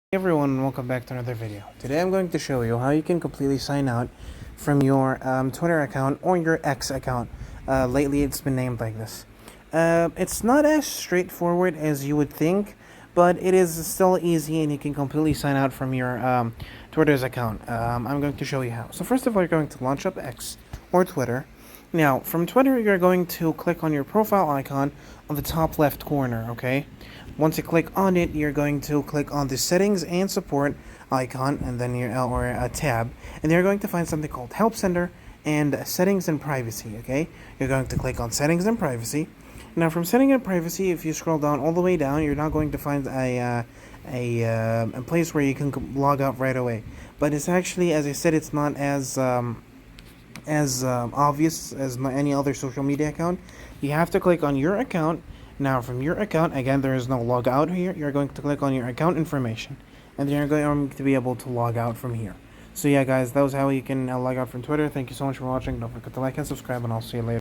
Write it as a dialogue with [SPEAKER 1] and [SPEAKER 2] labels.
[SPEAKER 1] Hey everyone, and welcome back to another video. Today I'm going to show you how you can completely sign out from your Twitter account or your X account. Lately it's been named like this. It's not as straightforward as you would think, but it is still easy and you can completely sign out from your Twitter's account. I'm going to show you how. So first of all, you're going to launch up X or Twitter. Now, from Twitter, you're going to click on your profile icon on the top left corner, okay? Once you click on it, you're going to click on the settings and support icon, and then or a tab, and you're going to find something called Help Center and Settings and Privacy, okay? You're going to click on Settings and Privacy. Now, from Settings and Privacy, if you scroll down all the way down, you're not going to find a place where you can log out right away. But it's actually, as I said, it's not as obvious as any other social media account. You have to click on your account. Now, from your account, again, there is no log out here. You're going to click on your account information, and then you're going to be able to log out from here. So yeah, guys, that was how you can log out from Twitter. Thank you so much for watching. Don't forget to like and subscribe, and I'll see you later.